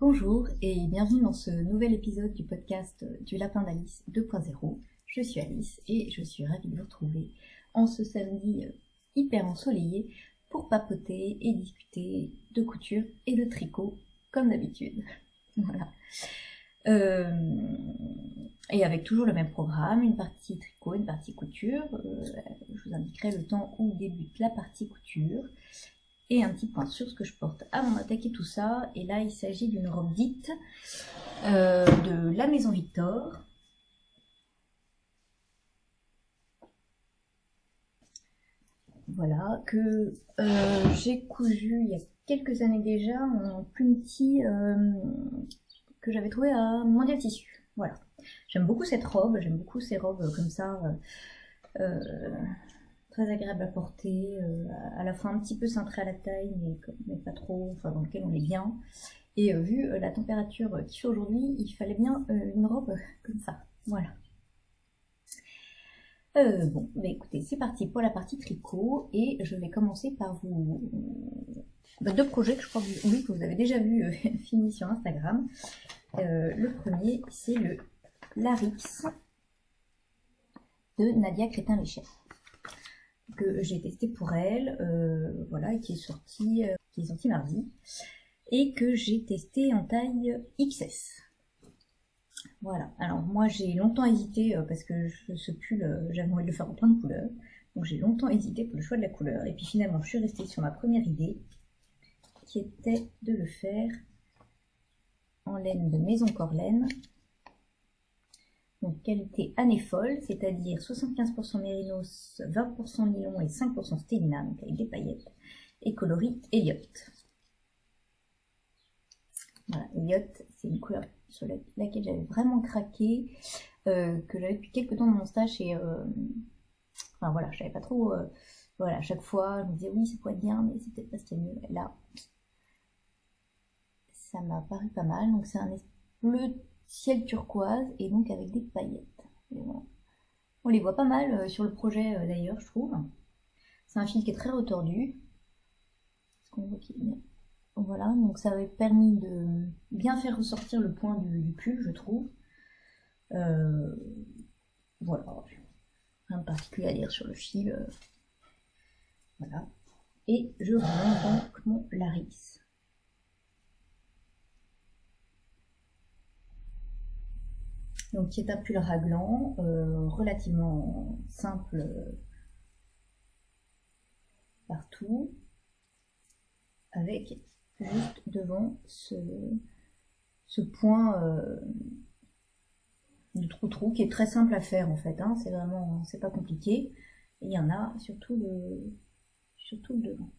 Bonjour et bienvenue dans ce nouvel épisode du podcast du Lapin d'Alice 2.0. Je suis Alice et je suis ravie de vous retrouver en ce samedi hyper ensoleillé pour papoter et discuter de couture et de tricot comme d'habitude. Voilà. Et avec toujours le même programme, une partie tricot, une partie couture. Je vous indiquerai le temps où débute la partie couture. Et un petit point sur ce que je porte avant d'attaquer tout ça. Et là, il s'agit d'une robe dite de la Maison Victor. Voilà, que j'ai cousu il y a quelques années déjà en Punti que j'avais trouvé à Mondial Tissu. Voilà. J'aime beaucoup cette robe, j'aime beaucoup ces robes comme ça. Très agréable à porter, à la fois un petit peu cintré à la taille, mais pas trop, enfin dans lequel on est bien. Et vu la température qu'il fait aujourd'hui, il fallait bien une robe comme ça. Voilà. Bon, bah écoutez, c'est parti pour la partie tricot, et je vais commencer par vous... deux projets que je crois que vous avez déjà vu finis sur Instagram. Le premier, c'est le Larix de Nadia Crétin-Lécher, que j'ai testé pour elle, voilà, et qui est sorti mardi, et que j'ai testé en taille XS. Voilà, alors moi j'ai longtemps hésité, parce que ce pull, j'avais envie de le faire en plein de couleurs, donc j'ai longtemps hésité pour le choix de la couleur, et puis finalement je suis restée sur ma première idée, qui était de le faire en laine de Maison Corlaine. Donc qualité année folle, c'est-à-dire 75% mérinos, 20% nylon et 5% stélina, donc avec des paillettes, et coloris Elliot. Voilà, Elliot, c'est une couleur sur laquelle j'avais vraiment craqué, que j'avais depuis quelques temps dans mon stash, et enfin voilà, je savais pas trop, voilà, à chaque fois je me disais oui ça pourrait être bien, mais c'est peut-être pas ce qu'il y a mieux. Là, ça m'a paru pas mal, donc c'est un bleu ciel turquoise et donc avec des paillettes. Bon. On les voit pas mal sur le projet d'ailleurs, je trouve. C'est un fil qui est très retordu. Est-ce qu'on voit qu'il est bien ? Voilà, donc ça avait permis de bien faire ressortir le point du pull, je trouve. Voilà, rien de particulier à dire sur le fil. Voilà. Et je reviens donc mon Larix. Donc qui est un pull raglan, relativement simple partout, avec juste devant ce point de trou-trou qui est très simple à faire en fait, hein, c'est pas compliqué, et il y en a surtout le devant.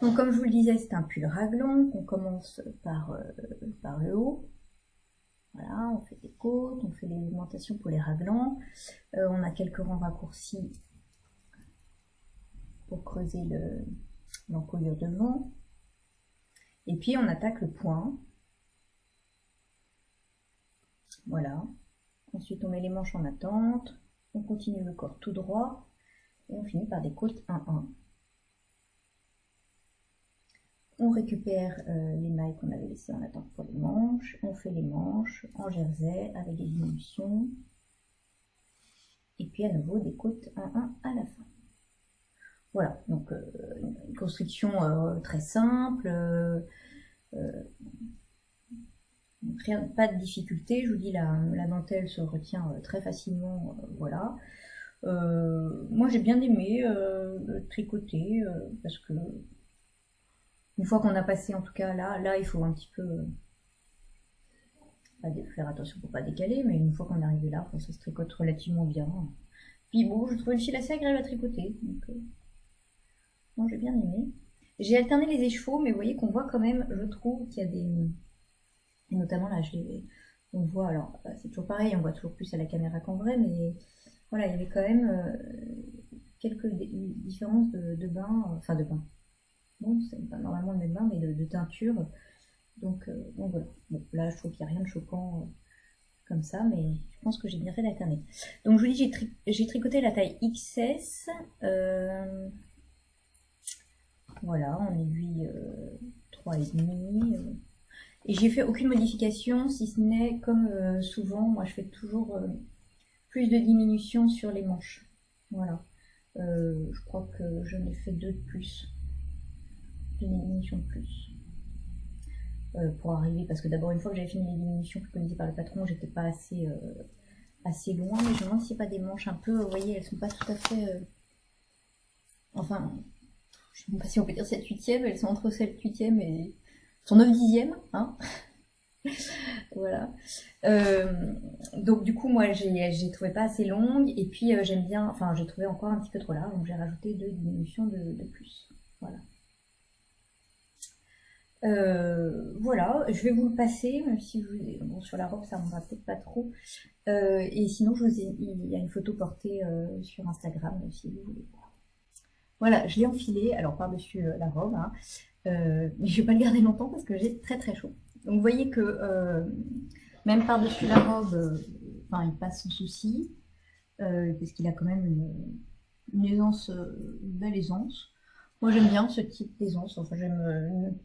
Donc comme je vous le disais, c'est un pull raglan. On commence par le haut. Voilà, on fait des côtes, on fait les augmentations pour les raglans. On a quelques rangs raccourcis pour creuser l'encolure devant. Et puis on attaque le point. Voilà. Ensuite on met les manches en attente. On continue le corps tout droit. Et on finit par des côtes 1-1. On récupère les mailles qu'on avait laissées en attente pour les manches. On fait les manches en jersey avec des diminutions. Et puis à nouveau des côtes 1-1 à la fin. Voilà, donc une construction très simple. Pas de difficulté. Je vous dis, la dentelle se retient très facilement. Voilà. Moi j'ai bien aimé tricoter parce que une fois qu'on a passé, en tout cas là il faut un petit peu faire attention pour pas décaler, mais une fois qu'on est arrivé là, ça se tricote relativement bien. Puis bon, je trouvais le fil assez agréable à tricoter, donc bon, j'ai bien aimé. J'ai alterné les écheveaux, mais vous voyez qu'on voit quand même, je trouve qu'il y a des... Et notamment là, on voit, alors c'est toujours pareil, on voit toujours plus à la caméra qu'en vrai, mais voilà, il y avait quand même quelques différences de bain, enfin de bain. Bon, c'est pas normalement le même bain, mais de teinture. Donc voilà. Bon, là, je trouve qu'il n'y a rien de choquant comme ça, mais je pense que j'ai bien fait d'alterner. Donc je vous dis, j'ai tricoté la taille XS. Voilà, en aiguille 3,5. Et j'ai fait aucune modification, si ce n'est, comme souvent, moi je fais toujours plus de diminution sur les manches. Voilà. Je crois que j'en ai fait 2 de plus. 2 diminutions de plus. Pour arriver, parce que d'abord, une fois que j'avais fini les diminutions préconisées par le patron, j'étais pas assez loin. Mais je me demande s'il n'y a pas des manches un peu, vous voyez, elles sont pas tout à fait. Enfin, je sais même pas si on peut dire 7/8e, elles sont entre 7/8e et. Sont 9/10e, hein. Voilà. Donc du coup moi j'ai trouvé pas assez longue et puis j'aime bien, enfin j'ai trouvé encore un petit peu trop large, donc j'ai rajouté 2 diminutions de plus. Voilà. Voilà, je vais vous le passer, même si bon, sur la robe ça ne rendra peut-être pas trop. Et sinon il y a une photo portée sur Instagram si vous voulez. Voilà, je l'ai enfilé, alors par-dessus la robe, hein. Mais je vais pas le garder longtemps parce que j'ai très très chaud. Donc vous voyez que même par-dessus la robe, enfin, il passe sans souci, parce qu'il a quand même une aisance, une belle aisance. Moi j'aime bien ce type d'aisance, enfin j'aime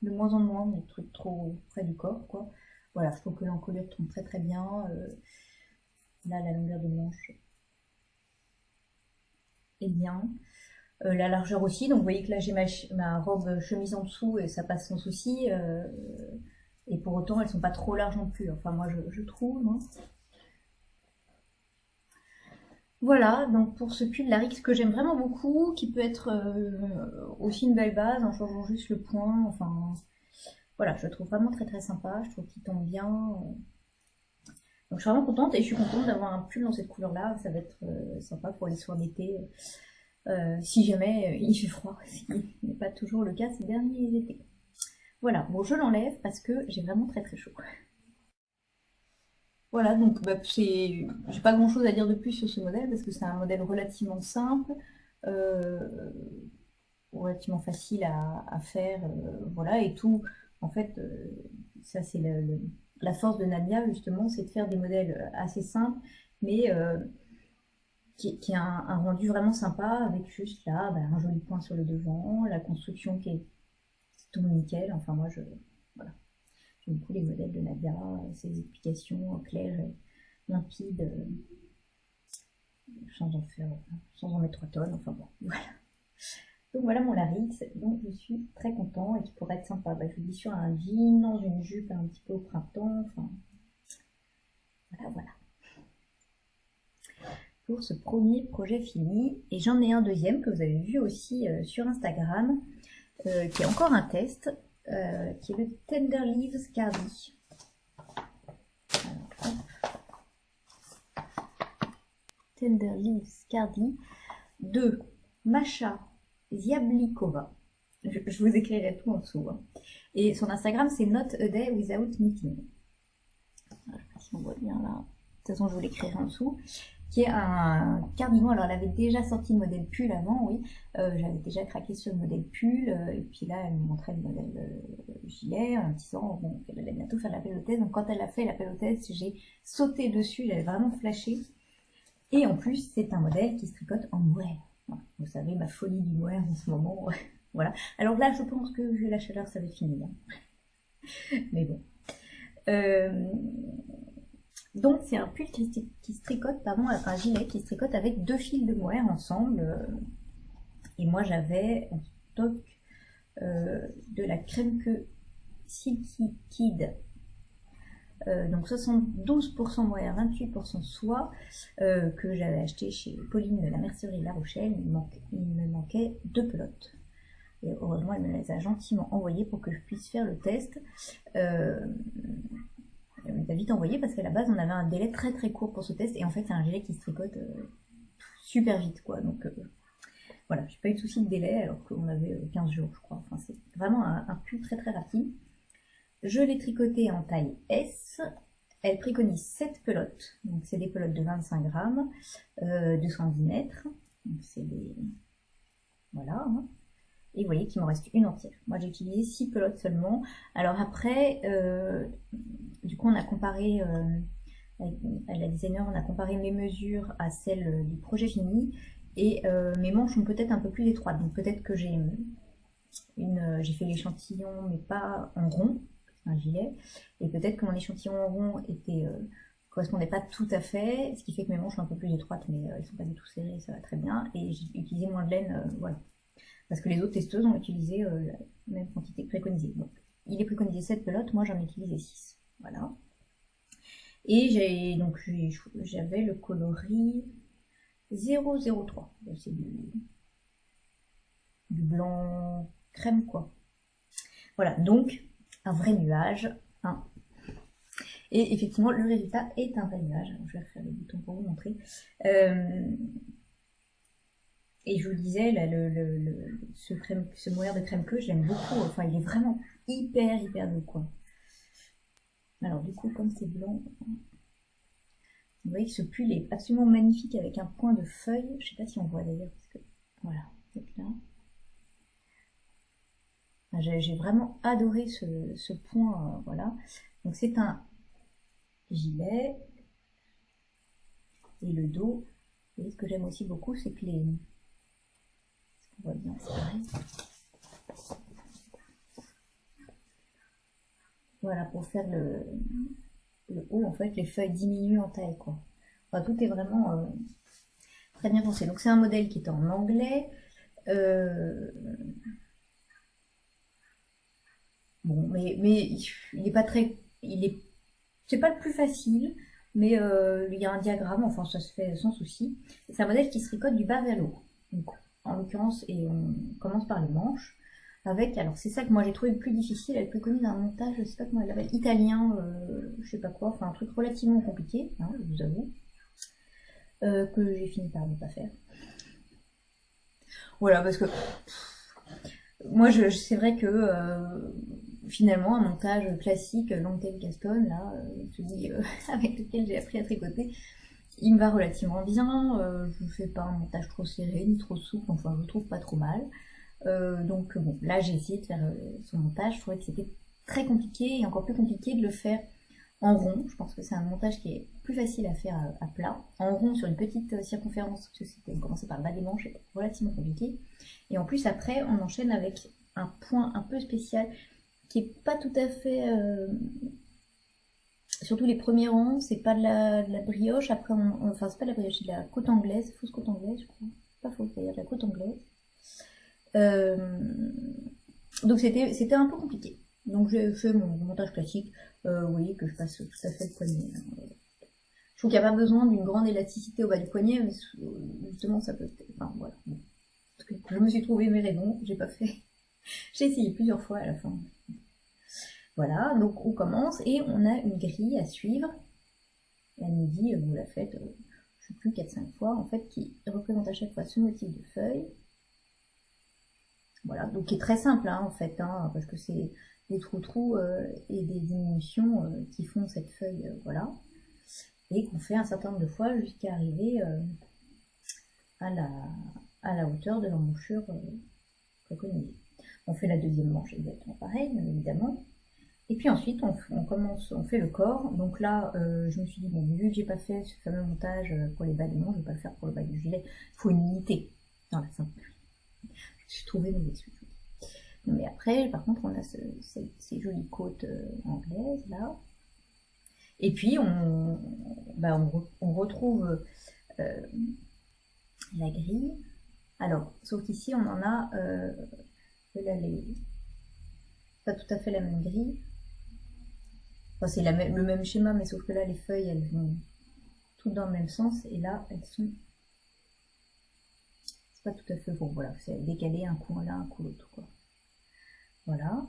de moins en moins les trucs trop près du corps, quoi. Voilà, je trouve que l'encolure tombe très très bien. Là, la longueur des manches est bien. La largeur aussi, donc vous voyez que là j'ai ma robe chemise en dessous et ça passe sans souci. Et pour autant, elles sont pas trop larges non plus. Enfin, moi, je trouve. Hein. Voilà, donc pour ce pull Larix que j'aime vraiment beaucoup, qui peut être aussi une belle base en changeant juste le point. Enfin, voilà, je le trouve vraiment très très sympa. Je trouve qu'il tombe bien. Donc je suis vraiment contente et je suis contente d'avoir un pull dans cette couleur-là. Ça va être sympa pour les soirs d'été. Si jamais il fait froid, ce qui n'est pas toujours le cas ces derniers étés. Voilà, bon je l'enlève parce que j'ai vraiment très très chaud. Voilà, donc bah, j'ai pas grand chose à dire de plus sur ce modèle parce que c'est un modèle relativement simple, relativement facile à faire, voilà, et tout. En fait, ça c'est la force de Nadia justement, c'est de faire des modèles assez simples, mais qui a un rendu vraiment sympa avec juste là bah, un joli point sur le devant, la construction qui tombe nickel. Enfin moi voilà. J'aime beaucoup les modèles de Nadia, ses explications claires et limpides, sans en mettre 3 tonnes, enfin bon, voilà. Donc voilà mon Larix, donc je suis très content et qui pourrait être sympa. Bah, je vous dis sur un jean, dans une jupe un petit peu au printemps, enfin voilà. Pour ce premier projet fini, et j'en ai un deuxième que vous avez vu aussi sur Instagram, qui est encore un test, qui est le Tender Leaves Cardi. Tender Leaves Cardi de Masha Ziablikova. Je vous écrirai tout en dessous. Hein. Et son Instagram, c'est Not a Day Without Knitting. Je ne sais pas si on voit bien là. De toute façon, je vous l'écrirai en dessous. Qui est un cardigan. Alors, elle avait déjà sorti le modèle pull avant, oui. J'avais déjà craqué sur le modèle pull. Et puis là, elle me montrait le modèle gilet en me disant bon, qu'elle allait bientôt faire la pelotesse. Donc, quand elle a fait la pelotesse, j'ai sauté dessus. J'avais vraiment flashé. Et en plus, c'est un modèle qui se tricote en mohair. Voilà. Vous savez, ma folie du mohair en ce moment. Voilà. Alors là, je pense que vu la chaleur, ça va être fini. Hein. Mais bon. Donc c'est un pull qui se tricote, pardon, un gilet qui se tricote avec 2 fils de mohair ensemble. Et moi j'avais en stock de la crème que Silky Kid. Donc 72% mohair, 28% soie, que j'avais acheté chez Pauline de la mercerie La Rochelle. Il me manquait 2 pelotes. Et heureusement, elle me les a gentiment envoyées pour que je puisse faire le test. Elle me les a vite envoyées parce qu'à la base, on avait un délai très très court pour ce test. Et en fait, c'est un gilet qui se tricote super vite, quoi. Donc voilà, j'ai pas eu de souci de délai alors qu'on avait 15 jours, je crois. Enfin, c'est vraiment un pull très très rapide. Je l'ai tricoté en taille S. Elle préconise 7 pelotes. Donc c'est des pelotes de 25 grammes, 210 mètres. Donc c'est des... Voilà, hein. Et vous voyez qu'il m'en reste une entière. Moi j'ai utilisé 6 pelotes seulement. Alors après, du coup on a comparé, avec la designer, on a comparé mes mesures à celles du projet fini. Et mes manches sont peut-être un peu plus étroites. Donc peut-être que j'ai j'ai fait l'échantillon, mais pas en rond, c'est un gilet, et peut-être que mon échantillon en rond correspondait pas tout à fait, ce qui fait que mes manches sont un peu plus étroites, mais elles sont pas du tout serrées, ça va très bien, et j'ai utilisé moins de laine, voilà. Parce que les autres testeuses ont utilisé la même quantité préconisée. Donc, il est préconisé 7 pelotes, moi j'en ai utilisé 6. Voilà. Et j'avais le coloris 003. C'est du blanc crème, quoi. Voilà, donc un vrai nuage. Hein. Et effectivement, le résultat est un vrai nuage. Alors, je vais refaire le bouton pour vous montrer. Et je vous le disais, là, ce mohair de crème que j'aime beaucoup. Enfin, il est vraiment hyper doux, quoi. Alors, du coup, comme c'est blanc, vous voyez que ce pull est absolument magnifique avec un point de feuille. Je sais pas si on voit d'ailleurs, parce que voilà, peut-être là. J'ai vraiment adoré ce point, voilà. Donc c'est un gilet. Et le dos, et ce que j'aime aussi beaucoup, c'est que on voit bien, c'est pareil. Voilà, pour faire le haut, en fait, les feuilles diminuent en taille, quoi. Enfin, tout est vraiment très bien pensé. Donc c'est un modèle qui est en anglais. Bon, mais il est pas très... C'est pas le plus facile, mais il y a un diagramme, enfin ça se fait sans souci. C'est un modèle qui se tricote du bas vers le haut. Donc, en l'occurrence, et on commence par les manches. Alors c'est ça que moi j'ai trouvé le plus difficile, elle est plus connue d'un montage, je sais pas comment elle l'appelle, italien, je sais pas quoi, enfin un truc relativement compliqué, hein, je vous avoue, que j'ai fini par ne pas faire. Voilà, parce que moi c'est vrai que finalement un montage classique, Dentelle Gaston, là, celui avec lequel j'ai appris à tricoter, il me va relativement bien, je ne fais pas un montage trop serré ni trop souple, enfin je le trouve pas trop mal. Donc bon, là j'ai essayé de faire son montage, je trouvais que c'était très compliqué et encore plus compliqué de le faire en rond. Je pense que c'est un montage qui est plus facile à faire à plat. En rond sur une petite circonférence, parce que on commençait par le bas des manches, c'est relativement compliqué. Et en plus après on enchaîne avec un point un peu spécial qui est pas tout à fait... surtout les premiers rangs, c'est pas de la brioche, après enfin c'est pas de la brioche, c'est de la côte anglaise, fausse côte anglaise je crois. Pas fausse d'ailleurs, de la côte anglaise. Donc c'était un peu compliqué. Donc j'ai fait mon montage classique, vous voyez que je passe tout à fait le poignet. Je trouve qu'il n'y a pas besoin d'une grande élasticité au bas du poignet, mais justement ça peut... Enfin voilà. Je me suis trouvé mes raisons, j'ai pas fait... J'ai essayé plusieurs fois à la fin. Voilà, donc on commence et on a une grille à suivre. Elle nous dit, vous la faites, je sais plus, 4-5 fois, en fait, qui représente à chaque fois ce motif de feuille. Voilà, donc qui est très simple hein, en fait, hein, parce que c'est des trous et des diminutions qui font cette feuille, voilà, et qu'on fait un certain nombre de fois jusqu'à arriver à la hauteur de l'emmanchure préconisée. On fait la deuxième manche exactement pareil, bien évidemment. Et puis ensuite, on fait le corps. Donc là, je me suis dit, bon, vu que j'ai pas fait ce fameux montage pour les bas des manches, je vais pas le faire pour le bas du gilet. Il faut une unité. Voilà, ça. Je suis trouvé mes excuses. Mais après, par contre, on a ces jolies côtes anglaises, là. Et puis, on retrouve la grille. Alors, sauf qu'ici, on en a... là, pas tout à fait la même grille. Enfin, c'est le même schéma, mais sauf que là, les feuilles, elles vont toutes dans le même sens. Et là, elles sont... C'est pas tout à fait bon. Voilà, c'est décalé un coup l'un, un coup l'autre, quoi. Voilà.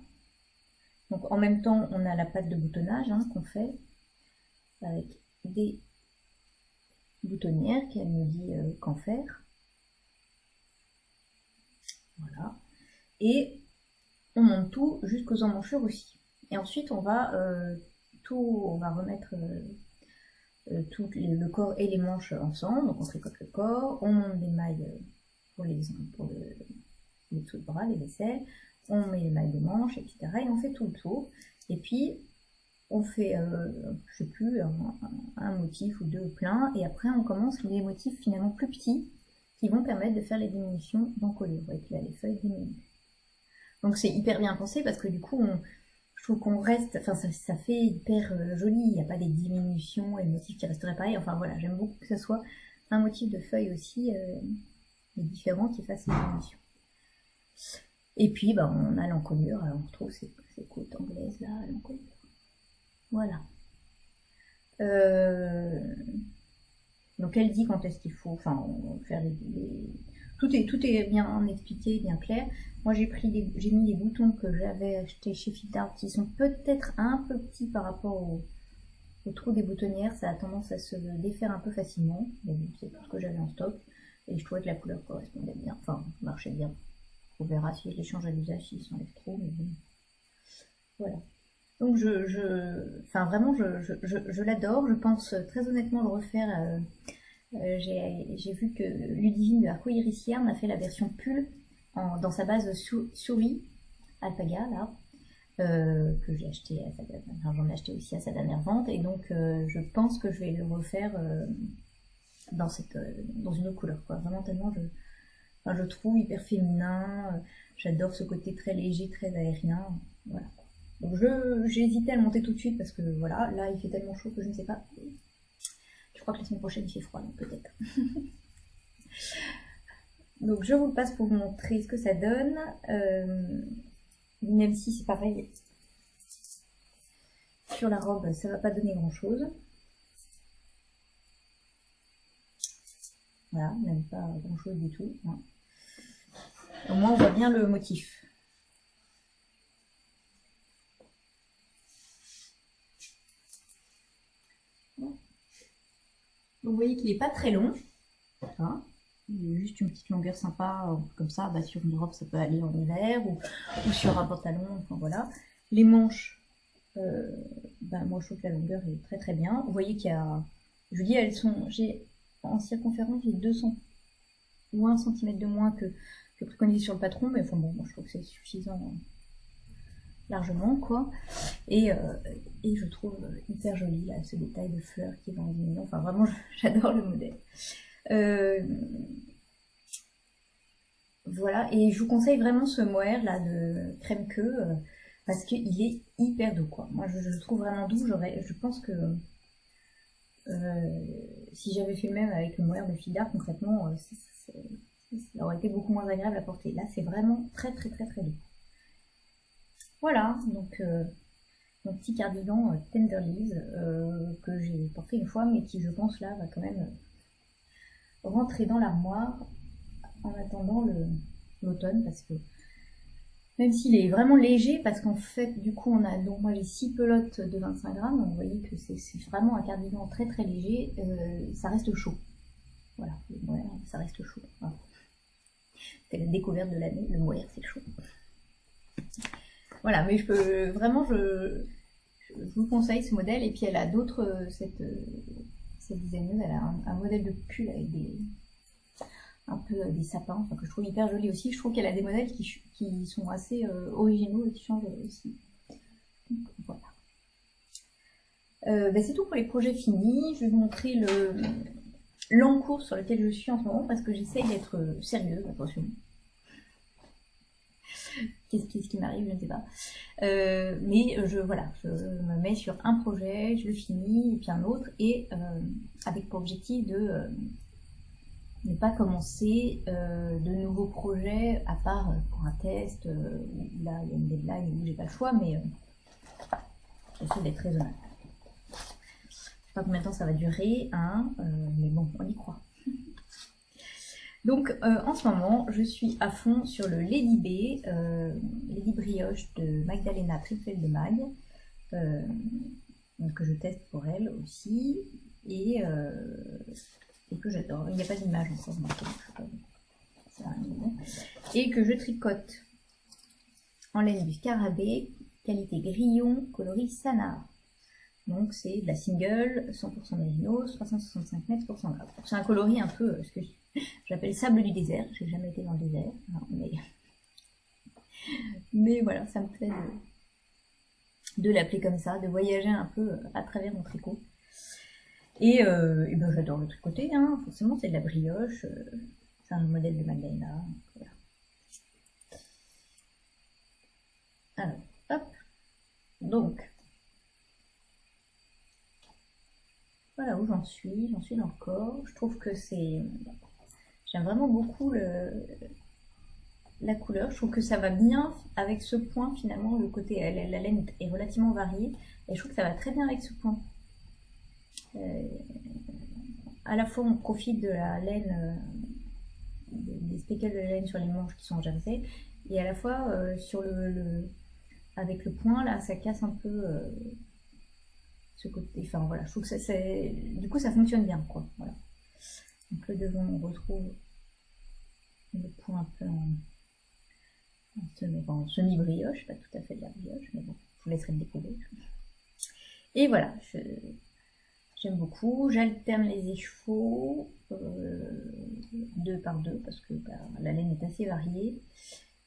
Donc en même temps, on a la patte de boutonnage hein, qu'on fait avec des boutonnières qu'elle nous dit qu'en faire. Voilà. Et on monte tout jusqu'aux emmanchures aussi. Et ensuite, on va remettre tout le corps et les manches ensemble. Donc on tricote le corps, on monte des mailles pour les dessous de bras, les aisselles. On met les mailles de manches, etc. Et on fait tout le tour. Et puis, on fait, je sais plus, un motif ou deux plein. Et après, on commence les motifs finalement plus petits qui vont permettre de faire les diminutions d'encoller. Vous voyez que là, les feuilles diminuent. Donc c'est hyper bien pensé parce que du coup, je trouve qu'on reste, enfin ça fait hyper joli, il n'y a pas des diminutions et le motif qui resterait pareil. Enfin voilà, j'aime beaucoup que ce soit un motif de feuille aussi différent qui fasse une diminution. Et puis bah, on a l'encolure, on retrouve ces côtes anglaises là, l'encolure. Voilà. Donc elle dit quand est-ce qu'il faut, enfin faire tout est bien expliqué, bien clair. Moi j'ai mis les boutons que j'avais achetés chez Fitart qui sont peut-être un peu petits par rapport au trou des boutonnières. Ça a tendance à se défaire un peu facilement. Mais bon, c'est tout ce que j'avais en stock. Et je trouvais que la couleur correspondait bien, enfin marchait bien. On verra si je les change à l'usage, s'ils s'enlèvent trop, mais bon. Voilà. Donc enfin vraiment je l'adore. Je pense très honnêtement le refaire. J'ai vu que Ludivine de Arcoiris Yarn a fait la version pull dans sa base souris Alpaga là, que j'ai acheté j'en ai acheté aussi à sa dernière vente, et donc je pense que je vais le refaire dans une autre couleur quoi. Vraiment tellement je trouve hyper féminin, j'adore ce côté très léger, très aérien, voilà. Donc j'ai hésité à le monter tout de suite parce que voilà, là il fait tellement chaud que je ne sais pas. Je crois que la semaine prochaine il fait froid, donc peut-être. Donc je vous le passe pour vous montrer ce que ça donne. Même si c'est pareil, sur la robe ça va pas donner grand chose. Voilà, même pas grand chose du tout. Au moins on voit bien le motif. Donc vous voyez qu'il n'est pas très long. Hein, il y a juste une petite longueur sympa, comme ça, bah, sur une robe ça peut aller en hiver, ou sur un pantalon, enfin voilà. Les manches, bah, moi je trouve que la longueur est très très bien. Vous voyez qu'il y a, je vous dis, en circonférence, j'ai 200 ou 1 cm de moins que préconisé sur le patron, mais enfin bon, moi je trouve que c'est suffisant largement quoi. Et je trouve hyper joli là, ce détail de fleurs qui est dans le mignon. Enfin vraiment, j'adore le modèle. Voilà, et je vous conseille vraiment ce mohair là de crème queue parce qu'il est hyper doux quoi. Moi je le trouve vraiment doux. Je pense que si j'avais fait le même avec le mohair de Fidart concrètement, ça aurait été beaucoup moins agréable à porter. Là c'est vraiment très très très très doux. Voilà, donc mon petit cardigan Tender Leaves que j'ai porté une fois mais qui je pense là va quand même rentrer dans l'armoire en attendant l'automne, parce que même s'il est vraiment léger, parce qu'en fait du coup on a, donc moi j'ai 6 pelotes de 25 grammes, donc vous voyez que c'est vraiment un cardigan très très léger, ça reste chaud. Voilà, le mohair ça reste chaud. Voilà. C'est la découverte de l'année, le mohair c'est chaud. Voilà, mais je vous conseille ce modèle, et puis elle a d'autres, cette designeuse, elle a un modèle de pull avec un peu des sapins, enfin, que je trouve hyper joli aussi. Je trouve qu'elle a des modèles qui sont assez originaux et qui changent aussi. Donc, voilà. Bah, c'est tout pour les projets finis. Je vais vous montrer l'encours sur lequel je suis en ce moment parce que j'essaye d'être sérieuse, attention. Qu'est-ce qui m'arrive, je ne sais pas. Mais je me mets sur un projet, je le finis, et puis un autre, et avec pour objectif de ne pas commencer de nouveaux projets, à part pour un test, où là il y a une deadline où j'ai pas le choix, mais j'essaie d'être raisonnable. Je sais pas combien de temps ça va durer, hein, mais bon, on y croit. Donc en ce moment, je suis à fond sur le Lady B, Lady Brioche de Magdalena Triffel de Mag, que je teste pour elle aussi, et que j'adore. Il n'y a pas d'image encore, et que je tricote en laine du scarabée, qualité grillon, coloris Sanard. Donc c'est de la single, 100% mérinos, 365 mètres pour 100 grammes. C'est un coloris un peu ce que j'appelle sable du désert. J'ai jamais été dans le désert, non, mais voilà, ça me plaît de l'appeler comme ça, de voyager un peu à travers mon tricot. Et ben j'adore le tricoter, hein. Forcément c'est de la brioche, c'est un modèle de Magdalena. Voilà. Donc, voilà où j'en suis dans le corps. Je trouve que c'est... J'aime vraiment beaucoup la couleur. Je trouve que ça va bien avec ce point finalement. Le côté, la laine est relativement variée. Et je trouve que ça va très bien avec ce point. À la fois on profite de la laine, des speckles de laine sur les manches qui sont déjà faits. Et à la fois sur avec le point là, ça casse un peu ce côté. Enfin voilà, je trouve que du coup ça fonctionne bien quoi. Voilà. Donc le devant on retrouve le point un peu en semi-brioche, pas tout à fait de la brioche, mais bon, je vous laisserai le découvrir. Et voilà, j'aime beaucoup. J'alterne les échevaux 2 par 2 parce que la laine est assez variée.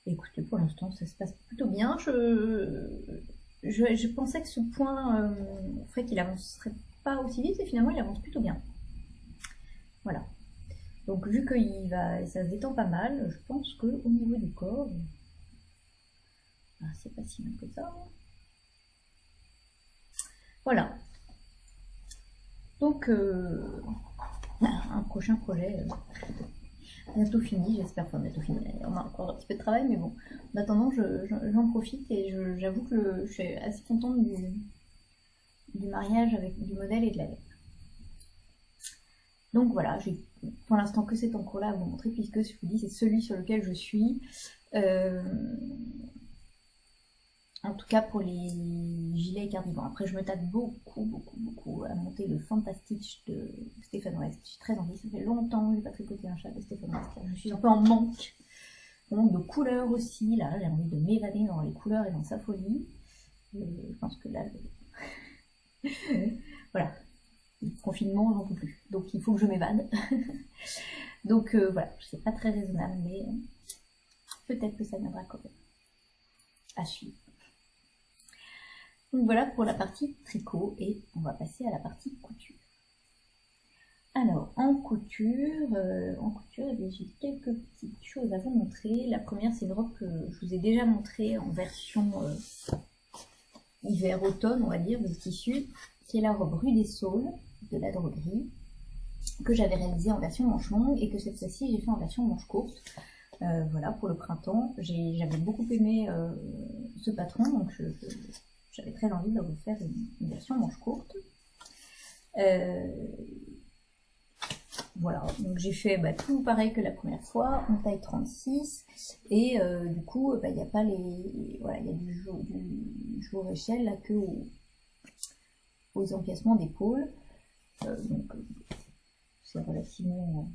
Écoutez, pour l'instant, ça se passe plutôt bien. Je pensais que ce point ferait qu'il avancerait pas aussi vite et finalement il avance plutôt bien. Voilà. Donc vu que ça se détend pas mal, je pense qu'au niveau du corps, c'est pas si mal que ça. Voilà. Donc un prochain projet bientôt fini, j'espère. Enfin bientôt fini, on a encore un petit peu de travail, mais bon. En attendant, j'en profite et j'avoue que je suis assez contente du mariage avec du modèle et de la laine. Donc voilà, j'ai pour l'instant que cet encre là à vous montrer puisque je vous dis c'est celui sur lequel je suis. En tout cas pour les gilets et cardigans. Après je me tape beaucoup à monter le Fantastic de Stephen West. J'ai très envie, ça fait longtemps que j'ai pas tricoté un chat de Stephen West. Je suis un peu en manque. De couleurs aussi, là j'ai envie de m'évader dans les couleurs et dans sa folie. Je pense que là, voilà. Le confinement, j'en peux plus. Donc il faut que je m'évade. Donc voilà, c'est pas très raisonnable, mais peut-être que ça viendra quand même. À suivre. Donc voilà pour la partie tricot et on va passer à la partie couture. Alors en couture, j'ai quelques petites choses à vous montrer. La première, c'est une robe que je vous ai déjà montrée en version hiver-automne, on va dire, de tissu, qui est la robe Rue des Saules de la droguerie, que j'avais réalisée en version manche longue et que cette fois-ci j'ai fait en version manche courte. Voilà, pour le printemps. J'avais beaucoup aimé ce patron, donc j'avais très envie de vous faire une version manche courte. Voilà, donc j'ai fait tout pareil que la première fois, en taille 36, et du coup, il n'y a pas les... Voilà, il y a du jour échelle là que aux empiècements d'épaule. Donc c'est relativement...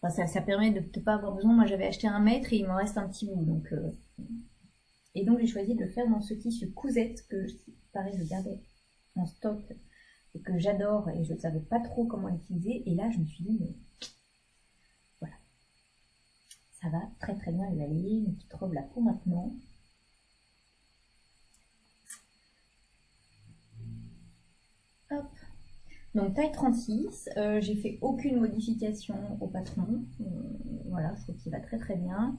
Enfin, ça permet de ne pas avoir besoin. Moi j'avais acheté 1 mètre et il m'en reste un petit bout. Donc, et donc j'ai choisi de le faire dans ce tissu cousette que pareil je gardais en stock et que j'adore et je ne savais pas trop comment l'utiliser. Et là je me suis dit, mais voilà, ça va très très bien y aller. Une petite robe là pour maintenant. Hop. Donc taille 36, j'ai fait aucune modification au patron, voilà, je trouve qu'il va très très bien.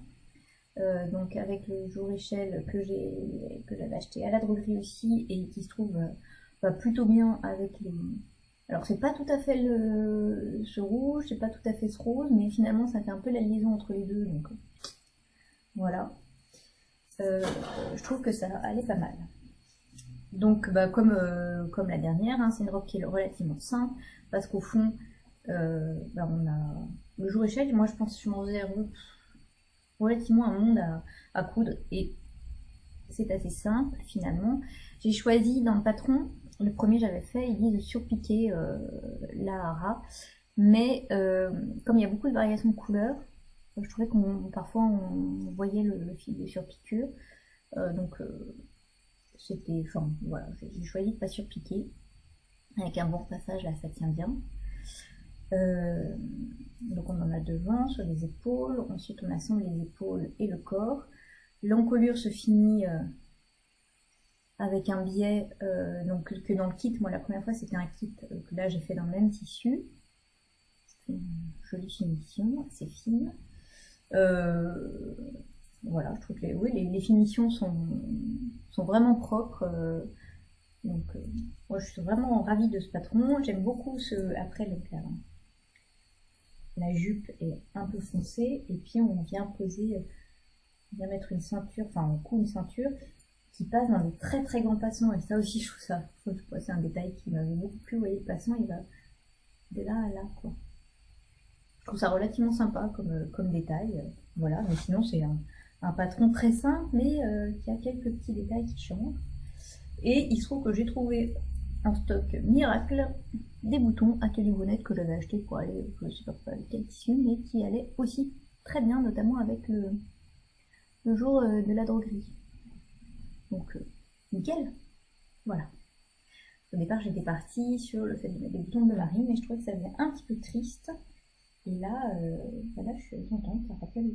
Donc avec le jour échelle que j'avais acheté à la droguerie aussi et qui se trouve plutôt bien avec les... Alors c'est pas tout à fait ce rouge, c'est pas tout à fait ce rose, mais finalement ça fait un peu la liaison entre les deux, donc voilà. Je trouve que ça allait pas mal. Donc comme la dernière, hein, c'est une robe qui est relativement simple, parce qu'au fond, on a le jour échelle, moi je pense que je m'en faisais relativement un monde à coudre, et c'est assez simple finalement. J'ai choisi dans le patron, le premier j'avais fait, il dit de surpiquer la hara, mais comme il y a beaucoup de variations de couleurs, je trouvais parfois on voyait le fil de surpiqûre, donc c'était, enfin voilà, j'ai choisi de pas surpiquer. Avec un bon passage là, ça tient bien. Donc on en a devant sur les épaules, ensuite on assemble les épaules et le corps. L'encolure se finit avec un biais, donc que dans le kit, moi la première fois c'était un kit que là j'ai fait dans le même tissu. C'est une jolie finition, assez fine. Voilà, je trouve que les finitions sont sont vraiment propres. Donc, moi, je suis vraiment ravie de ce patron. J'aime beaucoup après, donc, la jupe est un peu foncée. Et puis, on vient mettre une ceinture, enfin, on coud une ceinture qui passe dans des très très grands passants. Et ça aussi, je trouve ça, c'est un détail qui m'avait beaucoup plu. Vous voyez, le passant, il va de là à là, quoi. Je trouve ça relativement sympa comme détail. Voilà, mais sinon, c'est un patron très simple, mais qui a quelques petits détails qui changent. Et il se trouve que j'ai trouvé en stock miracle des boutons à Calibonette que j'avais acheté pour aller, je ne sais pas avec quel tissu, mais qui allaient aussi très bien, notamment avec le jour de la droguerie. Donc, nickel. Voilà. Au départ, j'étais partie sur le fait de mettre des boutons de marine, mais je trouvais que ça faisait un petit peu triste. Et là, je suis contente, ça rappelle.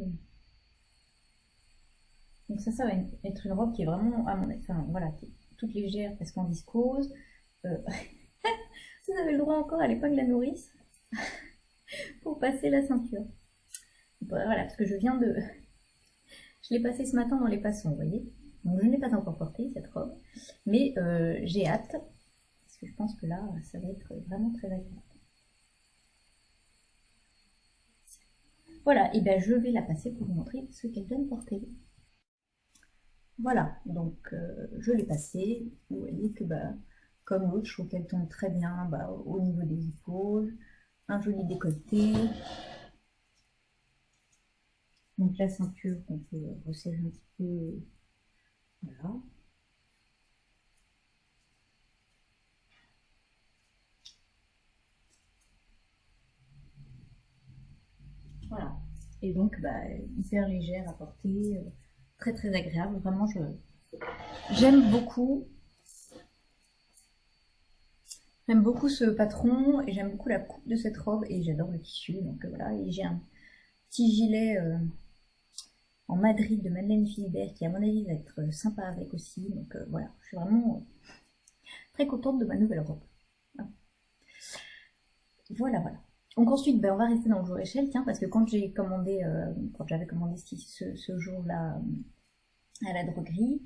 Donc ça va être une robe qui est vraiment, enfin voilà, qui est toute légère parce qu'en viscose. Vous avez le droit encore à l'épingle de la nourrice pour passer la ceinture. Voilà, parce que je l'ai passée ce matin dans les passants, vous voyez. Donc je ne l'ai pas encore portée, cette robe. Mais j'ai hâte, parce que je pense que là, ça va être vraiment très agréable. Voilà, et bien je vais la passer pour vous montrer ce qu'elle donne porter. Voilà, donc je l'ai passée. Vous voyez que comme l'autre, je trouve qu'elle tombe très bien au niveau des épaules. Un joli décolleté. Donc la ceinture qu'on peut resserrer un petit peu. Voilà. Voilà. Et donc hyper légère à porter, très très agréable. Vraiment, j'aime beaucoup. J'aime beaucoup ce patron et j'aime beaucoup la coupe de cette robe et j'adore le tissu. Donc voilà, et j'ai un petit gilet en Madrid de Madeleine Philibert qui à mon avis va être sympa avec aussi. Donc voilà, je suis vraiment très contente de ma nouvelle robe. Voilà. Donc ensuite, on va rester dans le jour échelle, tiens, parce que quand j'avais commandé ce jour-là à la droguerie,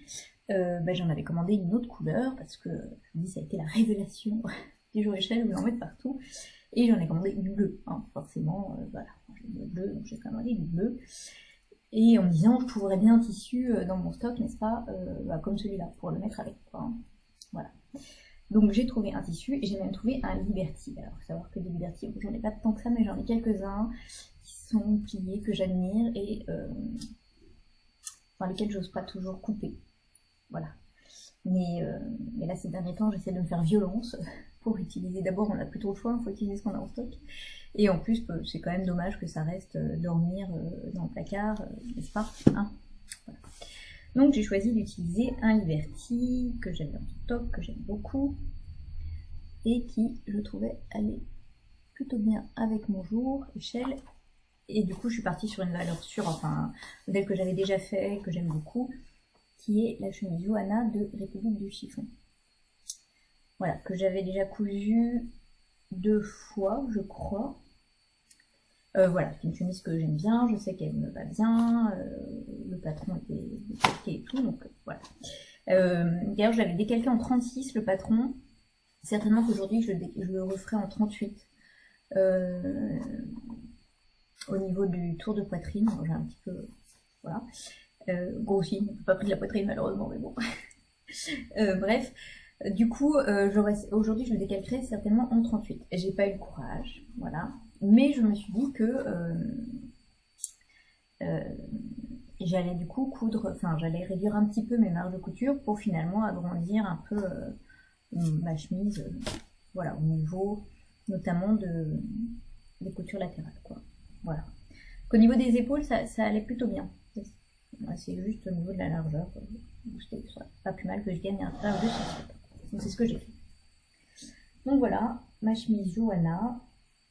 j'en avais commandé une autre couleur parce que je me dis ça a été la révélation du jour échelle, vous en mettre partout. Et j'en ai commandé du bleu, hein, forcément, voilà, j'ai le bleu, donc j'ai commandé du bleu. Et en me disant, je trouverais bien un tissu dans mon stock, n'est-ce pas, comme celui-là, pour le mettre avec, quoi, hein. Voilà. Donc j'ai trouvé un tissu et j'ai même trouvé un Liberty. Alors, il faut savoir que des Liberty, j'en ai pas tant que ça, mais j'en ai quelques-uns qui sont pliés, que j'admire et dans lesquels j'ose pas toujours couper. Voilà. Mais là, ces derniers temps, j'essaie de me faire violence pour utiliser. D'abord, on n'a plus trop le choix, il faut utiliser ce qu'on a en stock. Et en plus, c'est quand même dommage que ça reste dormir dans le placard, n'est-ce pas, hein, voilà. Donc j'ai choisi d'utiliser un Liberty que j'avais en stock, que j'aime beaucoup, et qui, je trouvais, allait plutôt bien avec mon jour, échelle. Et du coup, je suis partie sur une valeur sûre, enfin, un modèle que j'avais déjà fait, que j'aime beaucoup, qui est la chemise Johanna de République du Chiffon. Voilà, que j'avais déjà cousu 2 fois, je crois. Voilà, c'est une chemise que j'aime bien, je sais qu'elle me va bien, le patron était décalqué et tout, donc voilà. D'ailleurs, je l'avais décalqué en 36, le patron. Certainement qu'aujourd'hui, je le referai en 38. Au niveau du tour de poitrine, j'ai un petit peu, voilà, grossi, on ne peut pas pris de la poitrine malheureusement, mais bon. Bref, du coup, aujourd'hui, je le décalquerai certainement en 38. J'ai pas eu le courage, voilà. Mais je me suis dit que j'allais du coup j'allais réduire un petit peu mes marges de couture pour finalement agrandir un peu ma chemise, voilà, au niveau notamment des coutures latérales, quoi. Voilà. Qu'au niveau des épaules, ça allait plutôt bien. C'est juste au niveau de la largeur, c'était pas plus mal que je gagne un peu de centimètres. Donc c'est ce que j'ai fait. Donc voilà, ma chemise Johanna.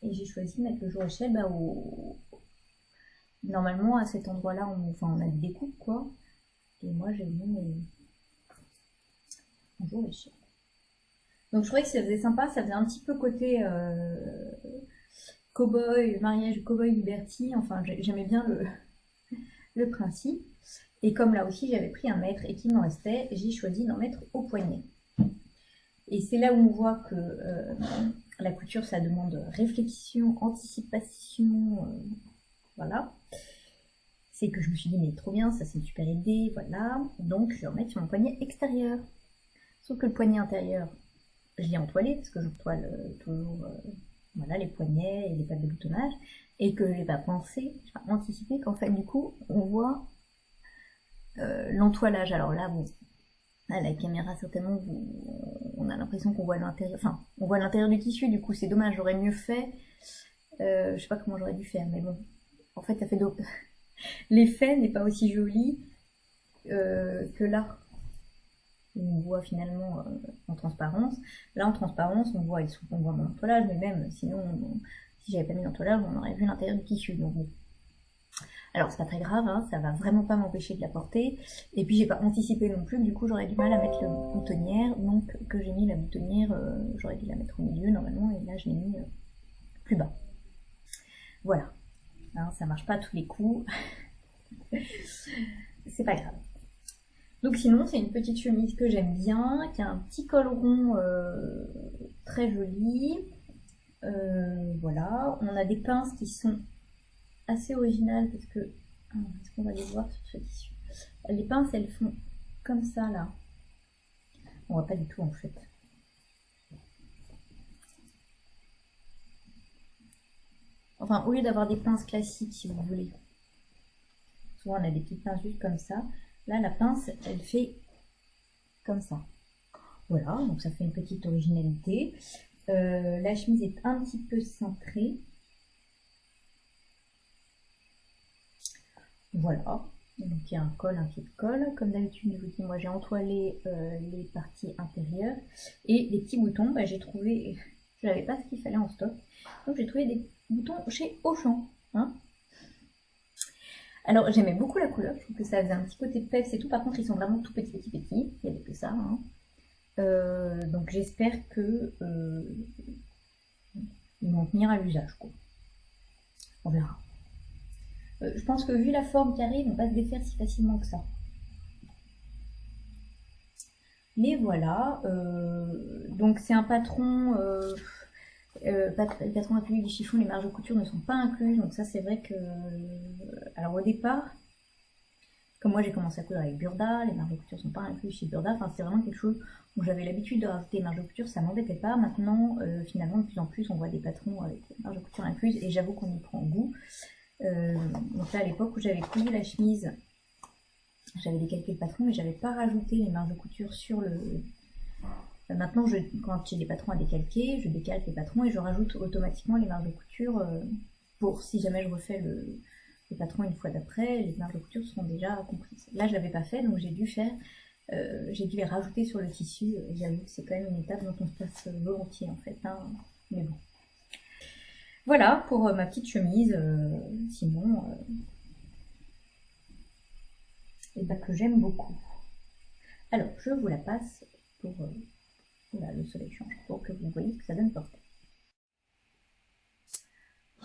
Et j'ai choisi de mettre le jour échelle normalement à cet endroit-là, on a des découpes, quoi. Et moi j'ai mis mon jour échelle. Donc je trouvais que ça faisait sympa, ça faisait un petit peu côté cowboy, mariage cowboy Liberty. Enfin, j'aimais bien le principe. Et comme là aussi j'avais pris 1 mètre et qu'il m'en restait, j'ai choisi d'en mettre au poignet. Et c'est là où on voit que la couture, ça demande réflexion, anticipation, voilà. C'est que je me suis dit, mais trop bien, ça c'est une super idée, voilà. Donc je vais remettre sur mon poignet extérieur. Sauf que le poignet intérieur, je l'ai entoilé, parce que je toile toujours voilà, les poignets et les pattes de boutonnage, et que je n'ai pas pensé, j'ai pas anticipé qu'en fait, du coup, on voit l'entoilage. Alors là, bon, à la caméra, certainement, on a l'impression qu'on voit l'intérieur, enfin, on voit l'intérieur du tissu, du coup, c'est dommage, j'aurais mieux fait. Je sais pas comment j'aurais dû faire, mais bon, en fait, ça fait l'effet n'est pas aussi joli que là. On voit finalement en transparence. Là, en transparence, on voit mon entoilage, mais même sinon, si j'avais pas mis l'entoilage, on aurait vu l'intérieur du tissu. Donc bon. Alors, c'est pas très grave, hein, ça va vraiment pas m'empêcher de la porter. Et puis, j'ai pas anticipé non plus, du coup, j'aurais du mal à mettre la boutonnière. Donc, que j'ai mis la boutonnière, j'aurais dû la mettre au milieu normalement, et là, je l'ai mis plus bas. Voilà. Hein, ça marche pas à tous les coups. C'est pas grave. Donc sinon, c'est une petite chemise que j'aime bien, qui a un petit col rond très joli. Voilà, on a des pinces qui sont assez originales parce que... est-ce qu'on va les voir sur ce tissu? Les pinces, elles font comme ça, là. On voit pas du tout, en fait. Enfin, au lieu d'avoir des pinces classiques, si vous voulez. Souvent, on a des petites pinces juste comme ça. Là, la pince, elle fait comme ça. Voilà, donc ça fait une petite originalité. La chemise est un petit peu cintrée. Voilà, donc il y a un col, un pied de colle. Comme d'habitude, je vous dis, moi j'ai entoilé les parties intérieures. Et les petits boutons, bah, j'ai trouvé, je n'avais pas ce qu'il fallait en stock. Donc j'ai trouvé des boutons chez Auchan. Hein. Alors j'aimais beaucoup la couleur, je trouve que ça faisait un petit côté peps et tout. Par contre, ils sont vraiment tout petits. Il n'y avait que ça. Hein. Donc j'espère que ils vont tenir à l'usage. On verra. Je pense que vu la forme carrée, ils ne vont pas se défaire si facilement que ça. Mais voilà, donc c'est un patron, patron inclus du chiffon, les marges de couture ne sont pas incluses, donc ça c'est vrai que... Alors au départ, comme moi j'ai commencé à coudre avec Burda, les marges de couture ne sont pas incluses chez Burda, enfin c'est vraiment quelque chose où j'avais l'habitude de rajouter les marges de couture, ça m'embêtait pas. Maintenant, finalement, de plus en plus, on voit des patrons avec les marges de couture incluses, et j'avoue qu'on y prend goût. Donc là, à l'époque où j'avais cousu la chemise, j'avais décalqué le patron, mais j'avais pas rajouté les marges de couture sur le... Maintenant, quand j'ai des patrons à décalquer, je décalque les patrons et je rajoute automatiquement les marges de couture pour si jamais je refais le patron une fois d'après, les marges de couture seront déjà comprises. Là, je l'avais pas fait, donc j'ai dû les rajouter sur le tissu. J'avoue que c'est quand même une étape dont on se passe volontiers en fait, hein, mais bon. Voilà pour ma petite chemise, sinon, que j'aime beaucoup. Alors, je vous la passe pour le soleil change, pour que vous voyez ce que ça donne portée.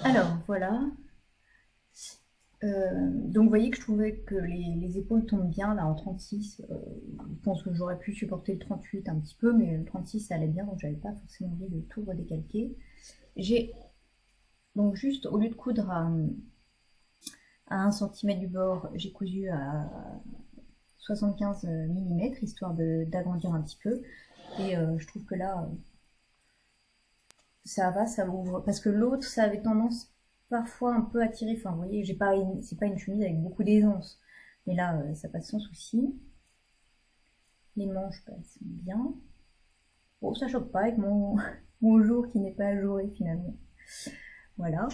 Alors, voilà. Donc, vous voyez que je trouvais que les épaules tombent bien là en 36. Je pense que j'aurais pu supporter le 38 un petit peu, mais le 36 ça allait bien, donc j'avais pas forcément envie de tout redécalquer. J'ai donc juste, au lieu de coudre à 1 cm du bord, j'ai cousu à 75 mm, histoire d'agrandir un petit peu. Et je trouve que là, ça va, ça ouvre. Parce que l'autre, ça avait tendance parfois un peu à tirer. Enfin, vous voyez, c'est pas une chemise avec beaucoup d'aisance. Mais là, ça passe sans souci. Les manches, bah, elles sont bien. Bon, ça choque pas avec mon jour qui n'est pas ajouré finalement. Voilà.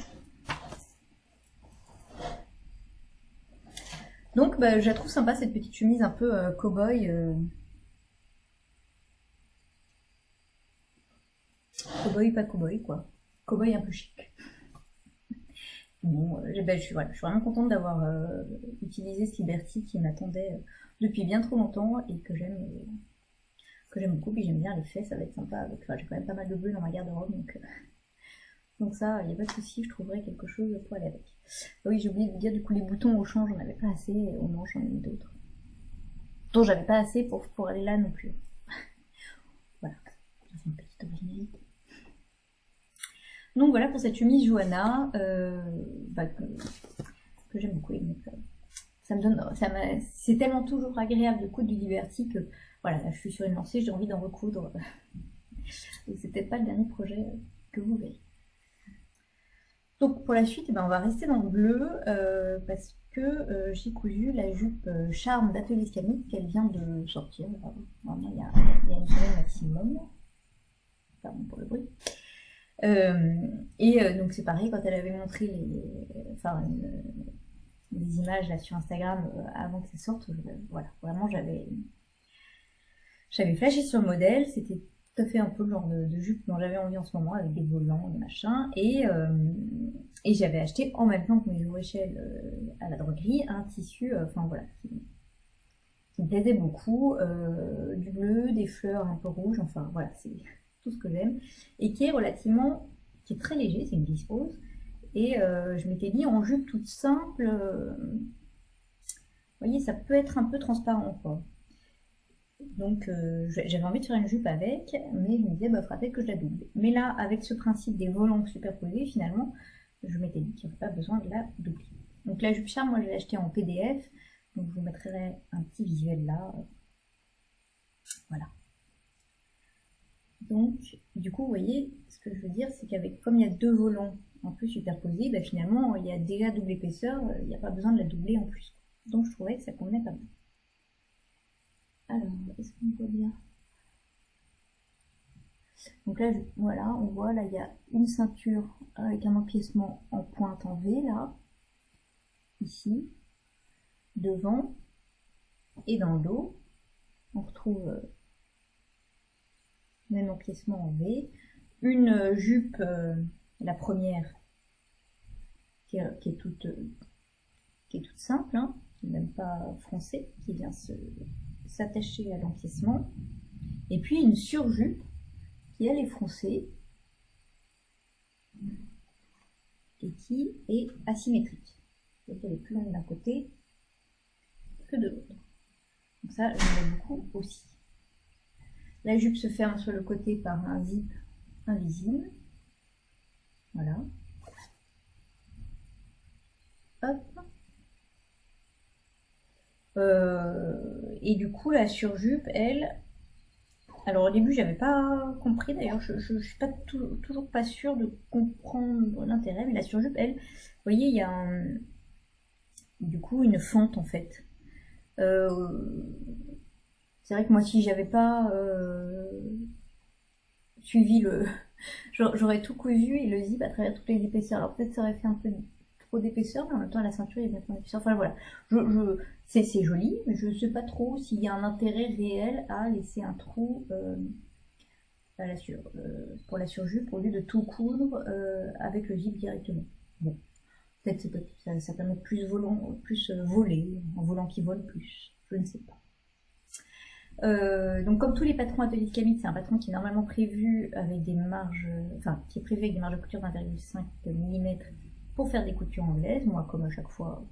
Donc, bah, je la trouve sympa cette petite chemise un peu cow-boy. Cow-boy, pas cow-boy, quoi. Cow-boy un peu chic. Bon, je suis vraiment contente d'avoir utilisé ce Liberty qui m'attendait depuis bien trop longtemps et que j'aime beaucoup. Puis j'aime bien l'effet, ça va être sympa. J'ai quand même pas mal de bleu dans ma garde-robe, donc ça, il n'y a pas de souci, je trouverai quelque chose pour aller avec. Oui, j'ai oublié de dire, du coup, les boutons au champ, j'en avais pas assez, et au manche, j'en ai mis d'autres. Dont j'avais pas assez pour aller là non plus. Voilà, ça fait une petite originalité. Donc voilà pour cette chemise Johanna, que j'aime beaucoup. Donc, ça me donne, c'est tellement toujours agréable de coudre du Liberty que voilà, là, je suis sur une lancée, j'ai envie d'en recoudre. Donc c'est peut-être pas le dernier projet que vous verrez. Donc pour la suite, on va rester dans le bleu parce que j'ai cousu la jupe Charme d'Atelier Scamite qu'elle vient de sortir. Vraiment, il y a une semaine maximum. Pardon pour le bruit. Donc c'est pareil, quand elle avait montré les images là sur Instagram avant que ça sorte, voilà, vraiment j'avais flashé sur le modèle, c'était tout à fait un peu le genre de jupe dont j'avais envie en ce moment, avec des volants, des machins, et j'avais acheté en même temps que mes échelles à la droguerie un tissu, qui me plaisait beaucoup, du bleu, des fleurs un peu rouges, enfin voilà, c'est tout ce que j'aime, et qui est très léger, c'est une viscose, et je m'étais dit en jupe toute simple, vous voyez, ça peut être un peu transparent, quoi. Donc j'avais envie de faire une jupe avec, mais je me disais, faudra peut-être que je la double. Mais là, avec ce principe des volants superposés, finalement, je m'étais dit qu'il n'y aurait pas besoin de la doubler. Donc la jupe Charme, moi je l'ai achetée en PDF, donc je vous mettrai un petit visuel là. Voilà. Donc, du coup, vous voyez, ce que je veux dire, c'est comme il y a deux volants en plus superposés, finalement, il y a déjà double épaisseur, il n'y a pas besoin de la doubler en plus. Donc je trouvais que ça convenait pas bien. Alors, est-ce qu'on voit bien? Donc là, voilà, on voit, là, il y a une ceinture avec un empiècement en pointe en V, là, ici, devant, et dans le dos, on retrouve même empiècement en V, une jupe, la première, qui est toute simple, hein, qui n'est même pas froncée, qui vient s'attacher à l'empiècement, et puis une surjupe qui elle est froncée et qui est asymétrique. Donc elle est plus longue d'un côté que de l'autre. Donc ça, j'aime beaucoup aussi. La jupe se ferme sur le côté par un zip invisible. Voilà. Hop. Et du coup, la surjupe, elle... Alors au début, j'avais pas compris, d'ailleurs, je suis pas toujours pas sûre de comprendre l'intérêt, mais la surjupe, elle, vous voyez, il y a du coup une fente en fait. C'est vrai que moi, si j'avais pas suivi le... J'aurais tout cousu et le zip à travers toutes les épaisseurs. Alors peut-être ça aurait fait un peu trop d'épaisseur, mais en même temps la ceinture est bien trop d'épaisseur. Enfin voilà, c'est joli, mais je ne sais pas trop s'il y a un intérêt réel à laisser un trou pour la surjupe au lieu de tout coudre avec le zip directement. Bon, peut-être ça permet de plus voler, en volant qui vole plus, je ne sais pas. Donc comme tous les patrons Atelier Scamite, c'est un patron qui est normalement prévu avec des marges, qui est prévu avec des marges de couture d'1,5 mm pour faire des coutures anglaises. Moi, comme à chaque fois,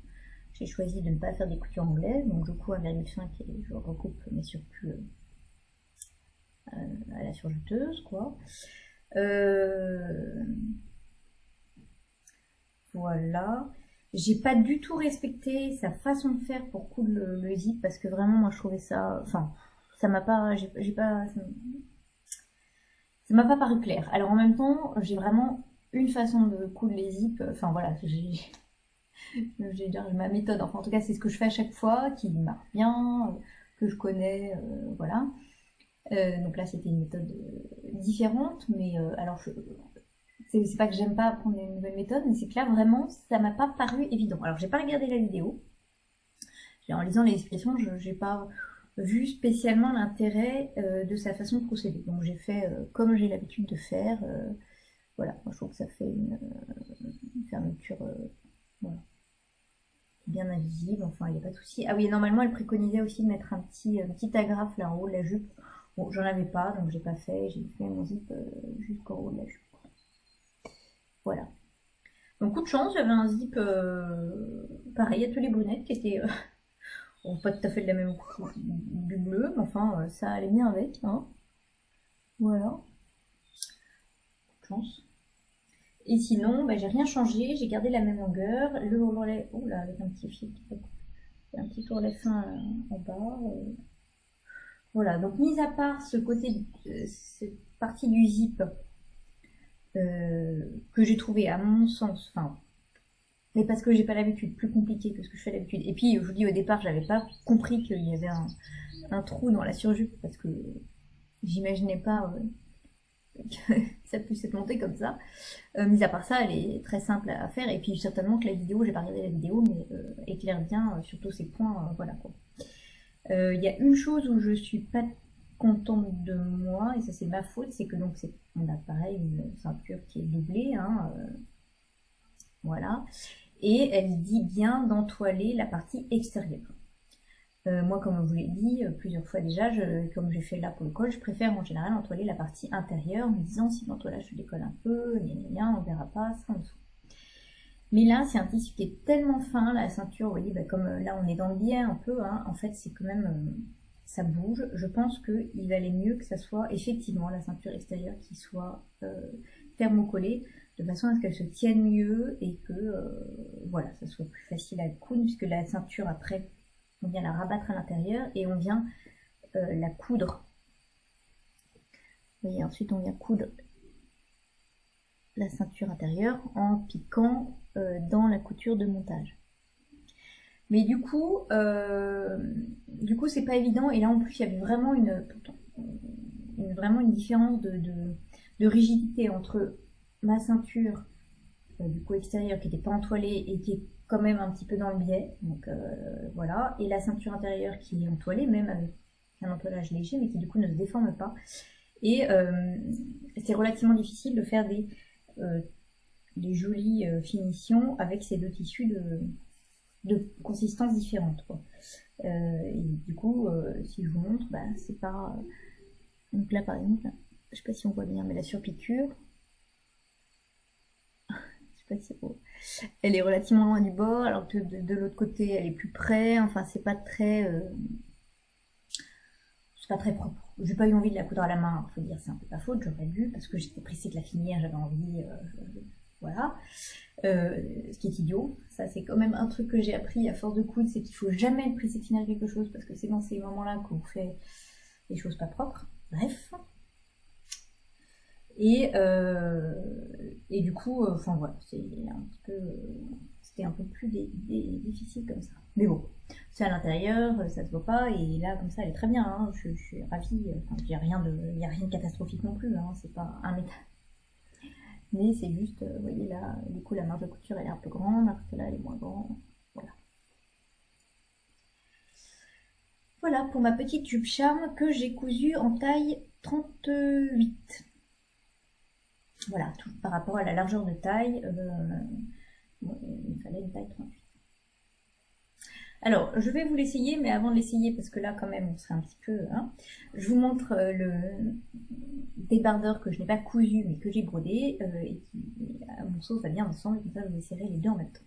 j'ai choisi de ne pas faire des coutures anglaises, donc je couds 1,5 et je recoupe mes surplus à la surjuteuse, quoi. Voilà. J'ai pas du tout respecté sa façon de faire pour coudre le zip parce que vraiment, moi, je trouvais ça, ça m'a pas, ça m'a pas paru clair. Alors en même temps, j'ai vraiment une façon de coudre les zips. Voilà, j'ai ma méthode. Enfin, en tout cas, c'est ce que je fais à chaque fois, qui marche bien, que je connais, voilà. Donc là, c'était une méthode différente, mais alors c'est pas que j'aime pas apprendre une nouvelle méthode, mais c'est que là, vraiment, ça m'a pas paru évident. Alors, j'ai pas regardé la vidéo. En lisant les explications, j'ai pas vu spécialement l'intérêt de sa façon de procéder. Donc, j'ai fait comme j'ai l'habitude de faire. Voilà, moi, je trouve que ça fait une fermeture voilà, bien invisible. Enfin, il n'y a pas de souci. Ah oui, normalement, elle préconisait aussi de mettre un petit agrafe là en haut de la jupe. Bon, j'en avais pas, donc j'ai pas fait. J'ai fait mon zip jusqu'en haut de la jupe. Voilà. Donc coup de chance, j'avais un zip pareil, atelier brunette, qui était bon, pas tout à fait de la même couleur du bleu, mais enfin ça allait bien avec. Hein. Voilà, coup de chance. Et sinon, bah, j'ai rien changé, j'ai gardé la même longueur. Le ourlet, oh là, avec un petit fil, un petit ourlet fin en bas. Voilà, donc mis à part ce côté, cette partie du zip que j'ai trouvé à mon sens, enfin, mais parce que j'ai pas l'habitude, plus compliqué que ce que je fais d'habitude. Et puis je vous dis au départ, j'avais pas compris qu'il y avait un trou dans la surjupe parce que j'imaginais pas que ça puisse être monté comme ça. Mis à part ça, elle est très simple à faire. Et puis certainement que la vidéo, j'ai pas regardé la vidéo, mais éclaire bien surtout ces points, voilà quoi. Il y a une chose où je suis pas contente de moi, et ça c'est ma faute, c'est que donc on a pareil une ceinture qui est doublée, hein, voilà, et elle dit bien d'entoiler la partie extérieure. Moi, comme je vous l'ai dit plusieurs fois déjà, comme j'ai fait là pour le col, je préfère en général entoiler la partie intérieure, en me disant si l'entoilage se décolle un peu, on verra pas, ça en dessous. Mais là, c'est un tissu qui est tellement fin, la ceinture, vous voyez, bah, comme là on est dans le biais un peu, hein, en fait c'est quand même, ça bouge. Je pense qu'il valait mieux que ça soit effectivement la ceinture extérieure qui soit thermocollée, de façon à ce qu'elle se tienne mieux et que voilà, ça soit plus facile à coudre, puisque la ceinture après, on vient la rabattre à l'intérieur et on vient la coudre. Vous voyez, ensuite on vient coudre la ceinture intérieure en piquant dans la couture de montage. Mais du coup c'est pas évident. Et là en plus il y avait vraiment vraiment une différence de rigidité entre ma ceinture du coup extérieure qui n'était pas entoilée et qui est quand même un petit peu dans le biais. Donc voilà. Et la ceinture intérieure qui est entoilée, même avec un entoilage léger, mais qui du coup ne se déforme pas. Et c'est relativement difficile de faire des jolies finitions avec ces deux tissus de consistance différente, quoi. Et du coup, si je vous montre, bah, c'est pas... Donc là, par exemple, je sais pas si on voit bien, mais la surpiqûre, je sais pas si c'est beau. Elle est relativement loin du bord, alors que de l'autre côté, elle est plus près. Enfin, c'est pas très propre. J'ai pas eu envie de la coudre à la main, faut dire, c'est un peu pas faute, j'aurais dû, parce que j'étais pressée de la finir, j'avais envie, voilà. Ce qui est idiot, ça c'est quand même un truc que j'ai appris à force de coudre, c'est qu'il faut jamais être pressé de finir quelque chose, parce que c'est dans ces moments-là qu'on fait des choses pas propres. Bref. Et du coup, enfin voilà, c'était un peu plus difficile comme ça. Mais bon, c'est à l'intérieur, ça se voit pas, et là comme ça elle est très bien, hein, je suis ravie, enfin, il n'y a rien de catastrophique non plus, hein, c'est pas un métal. Mais c'est juste, vous voyez là, du coup la marge de couture elle est un peu grande, alors que là elle est moins grande, voilà. Voilà pour ma petite jupe charme que j'ai cousue en taille 38. Voilà, tout par rapport à la largeur de taille, il me fallait une taille 38. Alors, je vais vous l'essayer, mais avant de l'essayer, parce que là, quand même, on serait un petit peu... Hein, je vous montre le débardeur que je n'ai pas cousu, mais que j'ai brodé, et qui, à mon sens, va bien ensemble, et comme ça, vous essaierez les deux en même temps.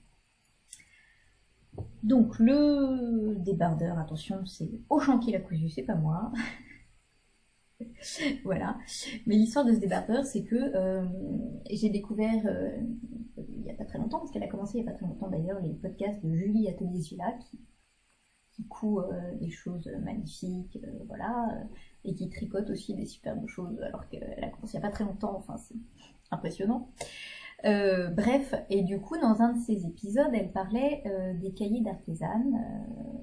Donc, le débardeur, attention, c'est Auchan qui l'a cousu, c'est pas moi. Voilà. Mais l'histoire de ce débardeur, c'est que j'ai découvert il n'y a pas très longtemps, parce qu'elle a commencé il n'y a pas très longtemps d'ailleurs, les podcasts de Julie Atelier Sula, qui coud des choses magnifiques, voilà, et qui tricote aussi des superbes choses, alors qu'elle a commencé il n'y a pas très longtemps, enfin c'est impressionnant. Bref, et du coup, dans un de ces épisodes, elle parlait des cahiers d'artisanes.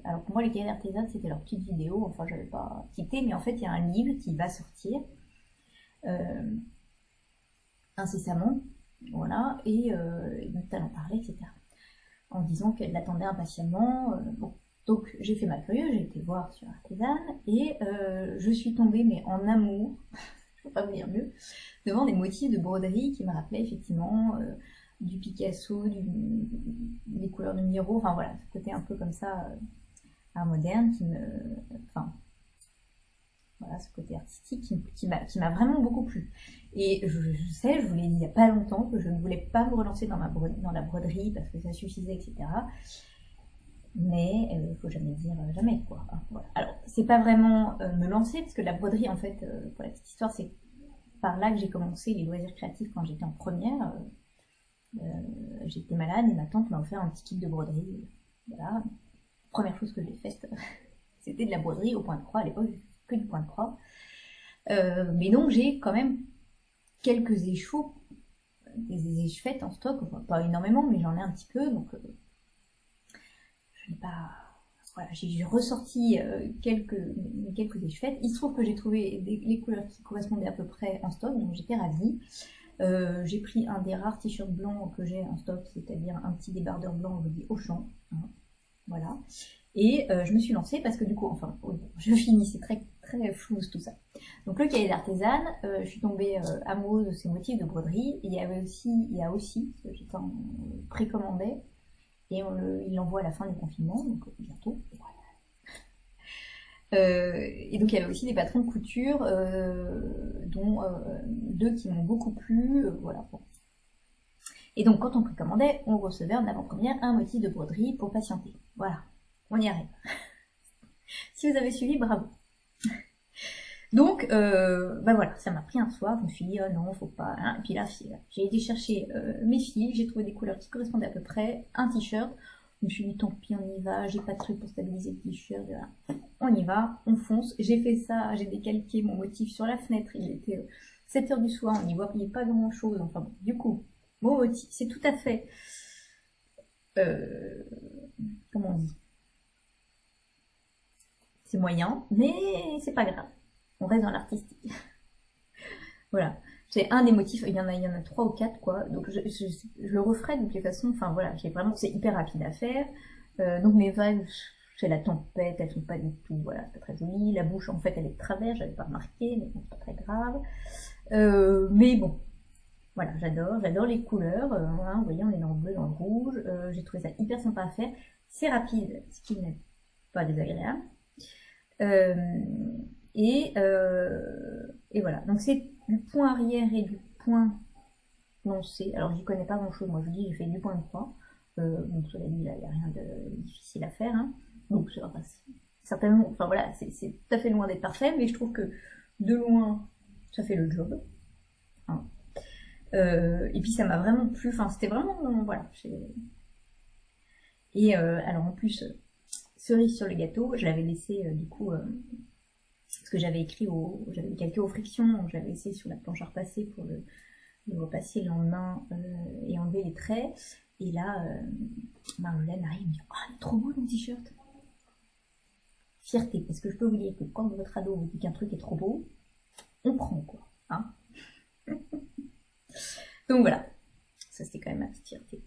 Alors pour moi, les cahiers d'artisanes, c'était leur petite vidéo, enfin, j'avais pas quitté, mais en fait, il y a un livre qui va sortir incessamment, voilà, et donc elle en parlait, etc. En disant qu'elle l'attendait impatiemment. Bon. Donc j'ai fait ma curieuse, j'ai été voir sur Artisane, et je suis tombée, mais en amour, je ne peux pas vous dire mieux, devant des motifs de broderie qui me rappelaient effectivement du Picasso, des couleurs de Miro, enfin voilà, ce côté un peu comme ça, art moderne, qui me... Enfin, voilà, ce côté artistique qui m'a vraiment beaucoup plu. Et je sais, je vous l'ai dit il n'y a pas longtemps, que je ne voulais pas me relancer dans la broderie parce que ça suffisait, etc. Mais il faut jamais dire jamais, quoi. Voilà. Alors, c'est pas vraiment me lancer, parce que la broderie, en fait, pour la petite histoire, c'est par là que j'ai commencé les loisirs créatifs quand j'étais en première. J'étais malade et ma tante m'a offert un petit kit de broderie. Voilà. Première chose que j'ai faite, c'était de la broderie au point de croix. À l'époque, que du point de croix. Mais donc, j'ai quand même quelques échos, des écheffettes en stock. Enfin, pas énormément, mais j'en ai un petit peu. Donc, je n'ai pas... Voilà, j'ai ressorti quelques écheffettes. Il se trouve que j'ai trouvé les couleurs qui correspondaient à peu près en stock, donc j'étais ravie. J'ai pris un des rares t-shirts blancs que j'ai en stock, c'est-à-dire un petit débardeur blanc, je dis Auchan. Hein, voilà. Et je me suis lancée parce que du coup, enfin, je finis, c'est très, très flou tout ça. Donc le cahier d'artisane, je suis tombée amoureuse de ces motifs de broderie. Il y a aussi, j'étais en précommandé, et il l'envoie à la fin du confinement, donc bientôt. Et donc il y avait aussi des patrons de couture, dont 2 qui m'ont beaucoup plu, voilà. Bon. Et donc quand on précommandait, on recevait en avant-première un motif de broderie pour patienter. Voilà, on y arrive. Si vous avez suivi, bravo. Donc, bah voilà, ça m'a pris un soir, je me suis dit, oh non, faut pas. Hein. Et puis là, j'ai été chercher mes fils, j'ai trouvé des couleurs qui correspondaient à peu près, un t-shirt. Je me suis dit, tant pis, on y va, j'ai pas de truc pour stabiliser le t-shirt, voilà. On y va, on fonce. J'ai fait ça, j'ai décalqué mon motif sur la fenêtre, il était 7h du soir, on n'y voyait pas grand chose. Enfin bon, du coup, mon motif, c'est tout à fait. Comment on dit? C'est moyen, mais c'est pas grave. On reste dans l'artistique. Voilà. C'est un des motifs, il y en a 3 ou 4, quoi. Donc je le referai de toutes les façons. Enfin voilà, c'est hyper rapide à faire. Donc mes vagues, c'est la tempête, elles sont pas du tout, voilà, c'est pas très joli. La bouche, en fait, elle est de travers, j'avais pas remarqué, mais bon, c'est pas très grave. Mais bon, voilà, j'adore les couleurs. Voilà, vous voyez, on est dans le bleu, dans le rouge. J'ai trouvé ça hyper sympa à faire. C'est rapide, ce qui n'est pas désagréable. Et voilà, donc c'est du point arrière et du point lancé. Alors j'y connais pas grand chose, moi je dis j'ai fait du point de croix. Donc cela dit, là il n'y a rien de difficile à faire. Hein. Donc certainement, enfin voilà, c'est tout à fait loin d'être parfait, mais je trouve que de loin ça fait le job. Hein. Et puis ça m'a vraiment plu, enfin c'était vraiment, voilà. Et alors en plus, cerise sur le gâteau, je l'avais laissé du coup. Ce que j'avais j'avais calqué aux frictions, j'avais essayé sur la planche à repasser pour le repasser le lendemain et enlever les traits. Et là, Marjolaine arrive et me dit, oh, il est trop beau ton t-shirt. Fierté, parce que je peux vous dire que quand votre ado vous dit qu'un truc est trop beau, on prend quoi. Hein. Donc voilà, ça c'était quand même ma petite fierté.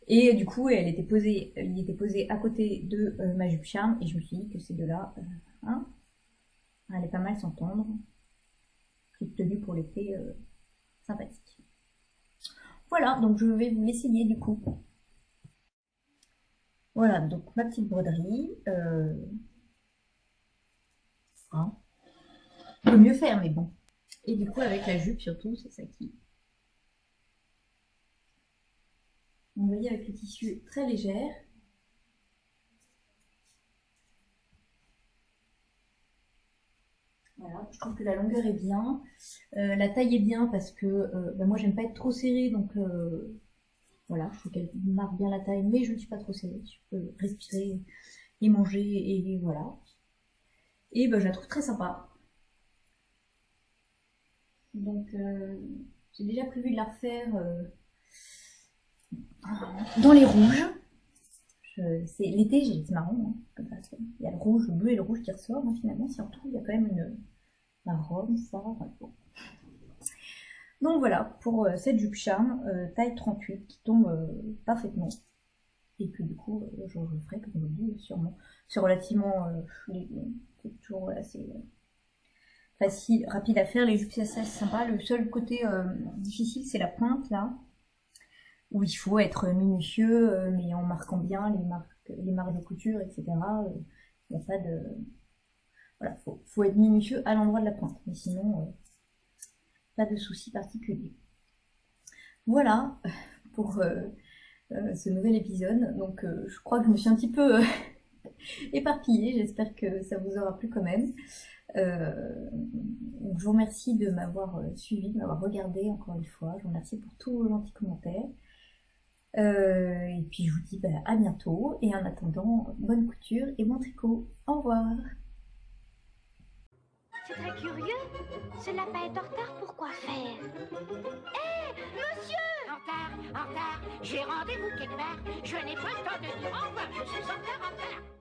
Et du coup, il était posé à côté de ma jupe charme, et je me suis dit que ces deux-là, hein, allait pas mal s'entendre. Petite tenue pour l'été sympathique. Voilà, donc je vais vous l'essayer du coup. Voilà, donc ma petite broderie. Hein. On peut mieux faire, mais bon. Et du coup, avec la jupe surtout, c'est ça qui... Vous voyez, avec le tissu très légère. Voilà, je trouve que la longueur est bien, la taille est bien parce que moi j'aime pas être trop serrée, donc voilà, je trouve qu'elle marque bien la taille, mais je ne suis pas trop serrée, je peux respirer et manger, et voilà. Et je la trouve très sympa. Donc j'ai déjà prévu de la refaire dans les rouges. C'est l'été, c'est marrant, hein, comme ça. Il y a le rouge, le bleu et le rouge qui ressort, hein, finalement, si on retrouve, il y a quand même une marron, ça, enfin, bon. Donc voilà, pour cette jupe charme, taille 38, qui tombe parfaitement. Et que du coup, je ferai, comme je vous dis, sûrement. C'est relativement c'est toujours assez facile, rapide à faire. Les jupes, c'est assez sympa. Le seul côté difficile, c'est la pointe, là, où il faut être minutieux, mais en marquant bien les marques de couture, etc. Il n'y a pas de... Voilà, faut être minutieux à l'endroit de la pointe, mais sinon, pas de souci particulier. Voilà pour ce nouvel épisode. Donc, je crois que je me suis un petit peu éparpillée. J'espère que ça vous aura plu quand même. Je vous remercie de m'avoir suivi, de m'avoir regardé encore une fois. Je vous remercie pour tous vos gentils commentaires. Et puis je vous dis à bientôt. Et en attendant, bonne couture et bon tricot. Au revoir. C'est très curieux. Ce lapin est en retard, pourquoi faire? Hé, monsieur! En retard, j'ai rendez-vous quelque part. Je n'ai pas le temps de dire au revoir, je suis en retard.